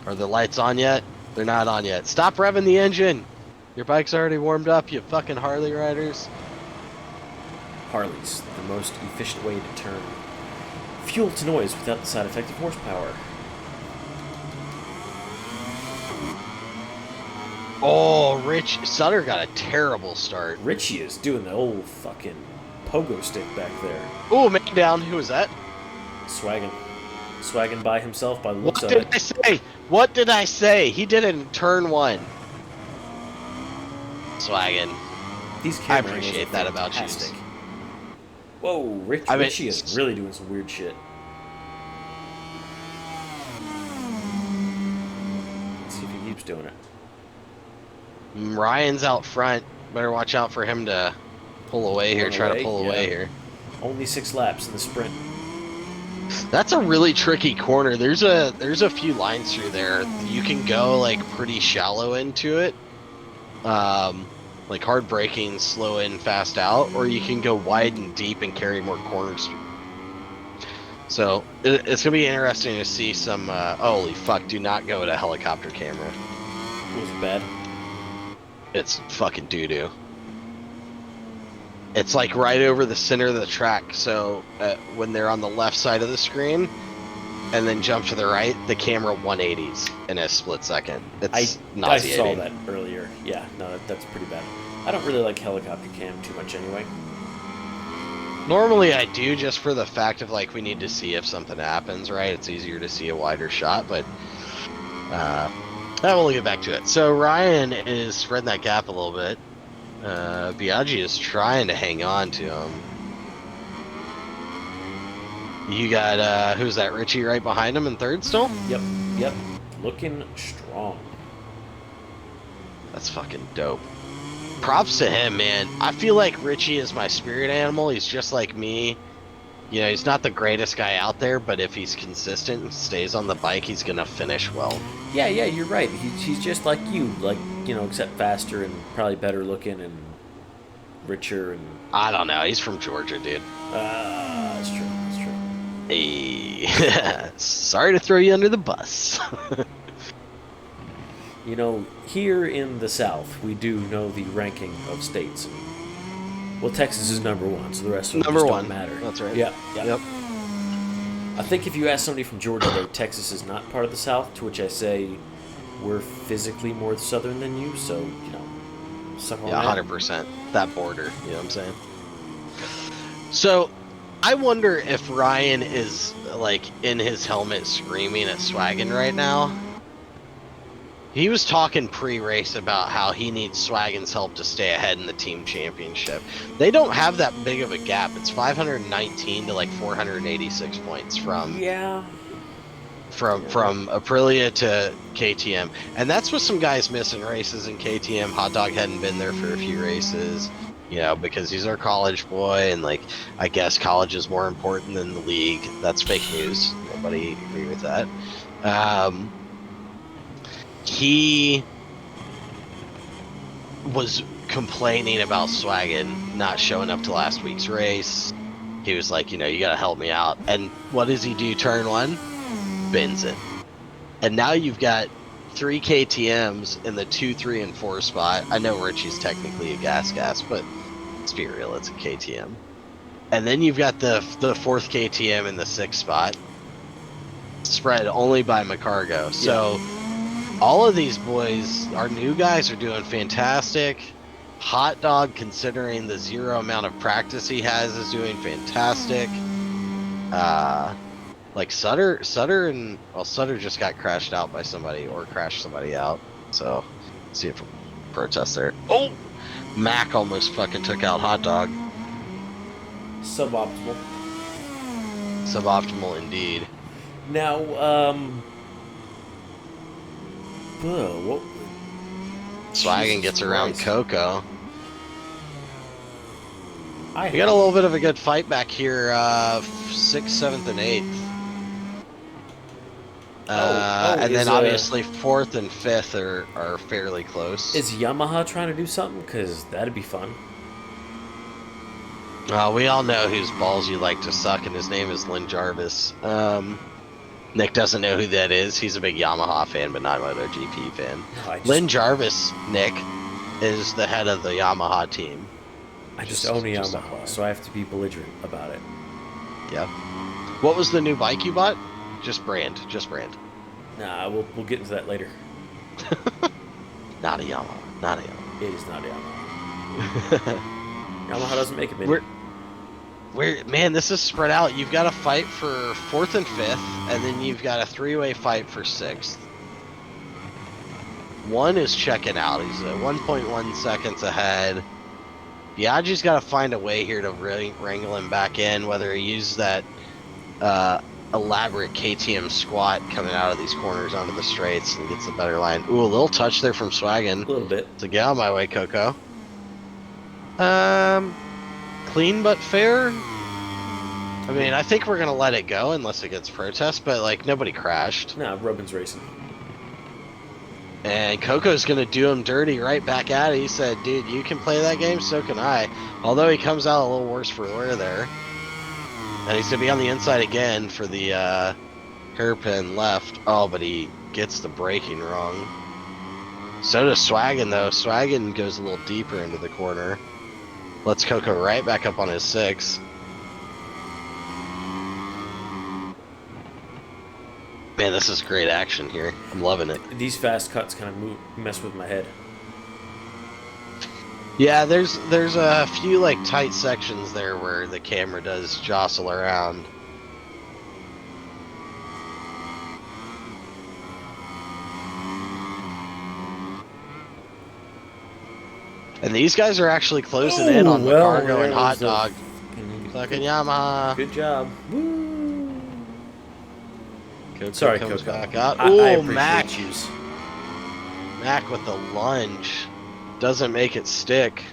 Are the lights on yet? They're not on yet. Stop revving the engine! Your bike's already warmed up, you fucking Harley riders. Harleys, the most efficient way to turn fuel to noise without the side effect of horsepower. Oh, Rich Sutter got a terrible start. Richie is doing the old fucking pogo stick back there. Oh, man down. Who was that? Swagging. Swagging by himself by the looks What of did it. I say? What did I say? He did it in turn 1. Swaggin'. These I camera angles appreciate are that about you. fantastic. Whoa, Richie is really doing some weird shit. Let's see if he keeps doing it. Ryan's out front. Better watch out for him to pull away here. Try to pull away here. Only 6 laps in the sprint. That's a really tricky corner. There's a few lines through there. You can go like pretty shallow into it, like hard braking, slow in, fast out, or you can go wide and deep and carry more corners. So it's gonna be interesting to see some. Holy fuck! Do not go at a helicopter camera. Was it bad? It's fucking doo-doo. It's like right over the center of the track, so when they're on the left side of the screen and then jump to the right, the camera 180s in a split second. It's nauseating. I saw that earlier. Yeah, no, that's pretty bad. I don't really like helicopter cam too much anyway. Normally I do, just for the fact of like we need to see if something happens, right? It's easier to see a wider shot, but we'll get back to it. So Ryan is spreading that gap a little bit. Biaggi is trying to hang on to him. You got, who's that, Richie right behind him in third still? Yep. Looking strong. That's fucking dope. Props to him, man. I feel like Richie is my spirit animal. He's just like me. You know, he's not the greatest guy out there, but if he's consistent and stays on the bike, he's gonna finish well. Yeah, you're right. He's just like you, like, you know, except faster and probably better looking and richer and... I don't know. He's from Georgia, dude. That's true. Hey, sorry to throw you under the bus. You know, here in the South, we do know the ranking of states. Well, Texas is number 1, so the rest of them just don't matter. That's right. Yep. Yep. I think if you ask somebody from Georgia, though, Texas is not part of the South, to which I say we're physically more southern than you, so, you know, suck on Yeah, that. 100%. That border, you know what I'm saying? So, I wonder if Ryan is, like, in his helmet screaming at Swaggin right now. He was talking pre-race about how he needs Swaggin's help to stay ahead in the team championship. They don't have that big of a gap. It's 519 to like 486 points from Aprilia to KTM, and that's with some guys missing races in KTM. Hot Dog hadn't been there for a few races, you know, because he's our college boy, and like I guess college is more important than the league. That's fake news. Nobody agree with that. He was complaining about Swaggin not showing up to last week's race. He was like, you know, you gotta help me out. And what does he do turn 1? Bins it. And now you've got 3 KTMs in the 2, 3, and 4 spot. I know Richie's technically a gas, but let's be real, it's a KTM. And then you've got the 4th KTM in the 6th spot, spread only by McCargo. So all of these boys, our new guys, are doing fantastic. Hot Dog, considering the zero amount of practice he has, is doing fantastic. Like Sutter just got crashed out by somebody, or crashed somebody out. So, let's see if protest there. Oh, Mac almost fucking took out Hot Dog. Suboptimal. Suboptimal indeed. Now, what? Swaggin gets around Coco. We got a little bit of a good fight back here, 6th, 7th, and 8th. And then obviously 4th and 5th are fairly close. Is Yamaha trying to do something? Because that'd be fun. We all know whose balls you like to suck, and his name is Lynn Jarvis. Nick doesn't know who that is. He's a big Yamaha fan, but not a MotoGP fan. No, Lynn Jarvis, Nick, is the head of the Yamaha team. I just own a Yamaha, so I have to be belligerent about it. Yeah. What was the new bike you bought? Just brand. Nah, we'll get into that later. Not a Yamaha. It is not a Yamaha. Yamaha doesn't make it many. Man, this is spread out. You've got to fight for 4th and 5th, and then you've got a 3-way fight for 6th. One is checking out. He's at 1.1 seconds ahead. Biaggi's got to find a way here to really wrangle him back in, whether he uses that elaborate KTM squat coming out of these corners onto the straights and gets a better line. Ooh, a little touch there from Swaggin. A little bit. So get out of my way, Coco. Clean but fair. I mean, I think we're going to let it go unless it gets protest, but, like, nobody crashed. Nah, Robin's racing. And Coco's going to do him dirty right back at it. He said, dude, you can play that game, so can I. Although he comes out a little worse for wear there. And he's going to be on the inside again for the hairpin left. Oh, but he gets the braking wrong. So does Swaggin, though. Swaggin goes a little deeper into the corner. Lets Coco right back up on his 6. Man, this is great action here. I'm loving it. These fast cuts kind of mess with my head. Yeah, there's a few like tight sections there where the camera does jostle around. And these guys are actually closing in on the Cargo and Hot Dog. Fucking Yamaha. Good job. Woo. Sorry, comes Coco. back out. I Ooh, Mac. you. Mac with the lunge. Doesn't make it stick.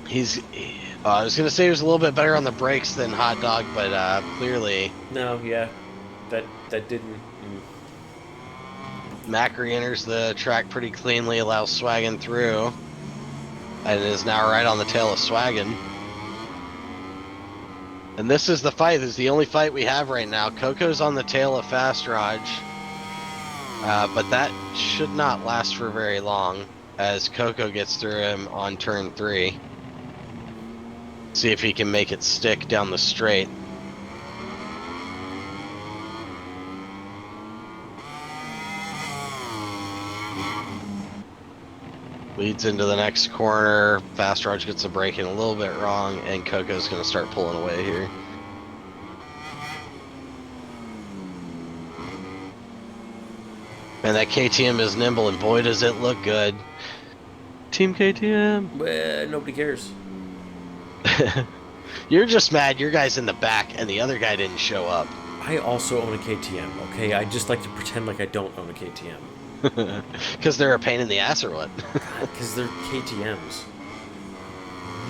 I was going to say he was a little bit better on the brakes than Hot Dog, but clearly... No, yeah. That didn't... Mac re-enters the track pretty cleanly, allows Swaggin through, and is now right on the tail of Swaggin. And this is the fight. This is the only fight we have right now. Coco's on the tail of Fast Raj, but that should not last for very long as Coco gets through him on turn 3. See if he can make it stick down the straight. Leads into the next corner. Fast Raj gets the braking a little bit wrong, and Coco's going to start pulling away here. And that KTM is nimble, and boy does it look good. Team KTM. Well, nobody cares. You're just mad your guy's in the back and the other guy didn't show up. I also own a KTM, okay? I just like to pretend like I don't own a KTM. Because they're a pain in the ass or what? Because they're KTMs.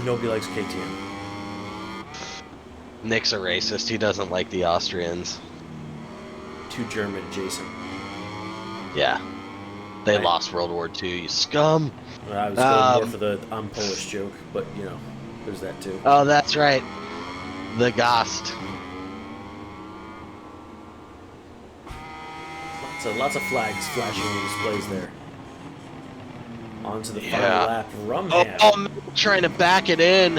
Nobody likes KTM. Nick's a racist. He doesn't like the Austrians. Too German adjacent. Yeah. They lost World War II, you scum. I was going more for the I'm Polish joke, but, you know, there's that too. Oh, that's right. The Gast. Lots of flags flashing on the displays there. On to the final lap. Rumham. Oh, trying to back it in.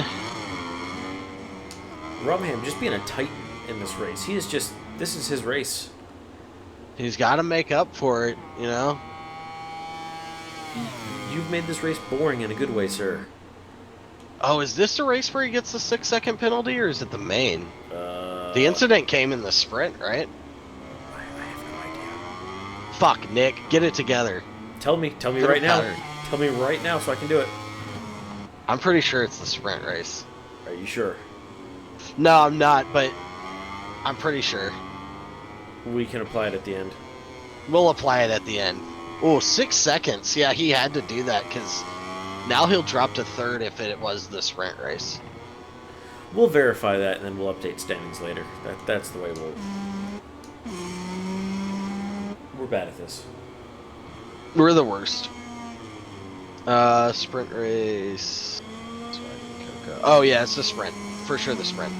Rumham just being a titan in this race. He is just, this is his race. He's got to make up for it, you know? You've made this race boring in a good way, sir. Oh, is this the race where he gets the 6-second penalty, or is it the main? The incident came in the sprint, right? I have no idea. Fuck, Nick, get it together. Tell me right now. Tell me right now so I can do it. I'm pretty sure it's the sprint race. Are you sure? No, I'm not, but I'm pretty sure. We can apply it at the end. We'll apply it at the end. Oh, 6 seconds. Yeah, he had to do that because now he'll drop to 3rd if it was the sprint race. We'll verify that and then we'll update standings later. That's the way we're bad at this. We're the worst. Sprint race. Oh yeah, it's the sprint. For sure the sprint.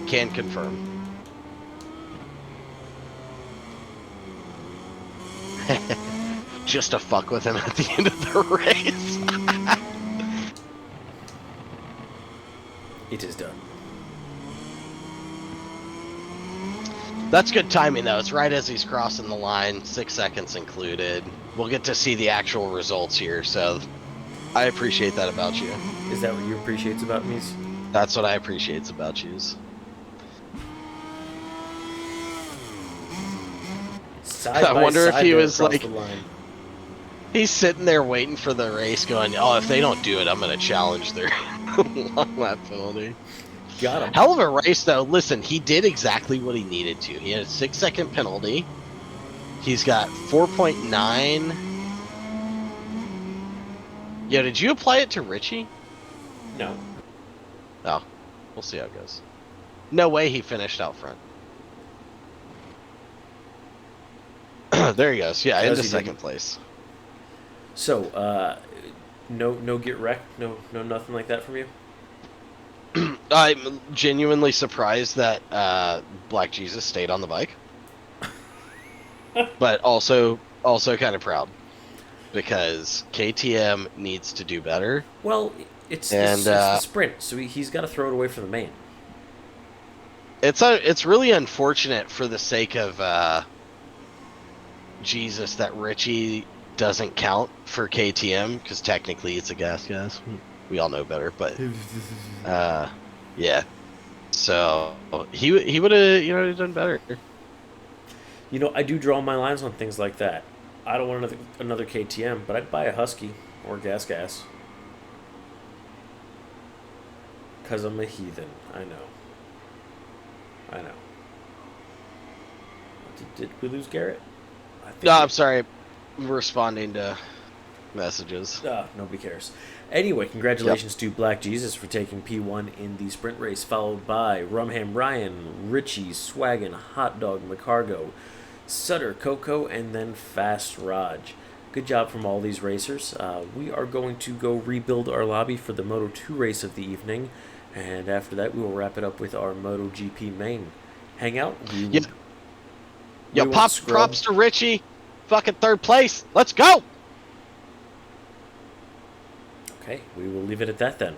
Can confirm. Just to fuck with him at the end of the race. It is done. That's good timing, though. It's right as he's crossing the line, 6 seconds included. We'll get to see the actual results here, so I appreciate that about you. Is that what you appreciate about me? That's what I appreciate about you. I wonder if he was like, he's sitting there waiting for the race going, oh, if they don't do it, I'm going to challenge their long lap penalty. Got him. Hell of a race, though. Listen, he did exactly what he needed to. He had a 6-second penalty. He's got 4.9. Yo, did you apply it to Richie? No. Oh, we'll see how it goes. No way he finished out front. There he goes. Yeah, into second place. So, no get wrecked, no nothing like that from you. I'm genuinely surprised that Black Jesus stayed on the bike, but also kind of proud because KTM needs to do better. Well, it's the sprint, so he's got to throw it away from the main. It's really unfortunate for the sake of Jesus that Richie doesn't count for KTM because technically it's a gas. We all know better, but yeah. So he would have done better. You know, I do draw my lines on things like that. I don't want another KTM, but I'd buy a Husky or gas. Because I'm a heathen. I know. Did we lose Garrett? No, I'm sorry. I'm responding to messages. Nobody cares. Anyway, congratulations to Black Jesus for taking P1 in the sprint race, followed by Rumham Ryan, Richie, Swaggin, Hot Dog, McCargo, Sutter, Coco, and then Fast Raj. Good job from all these racers. We are going to go rebuild our lobby for the Moto2 race of the evening, and after that we will wrap it up with our MotoGP main hangout. Props to Richie. Fucking third place. Let's go. Okay, we will leave it at that then.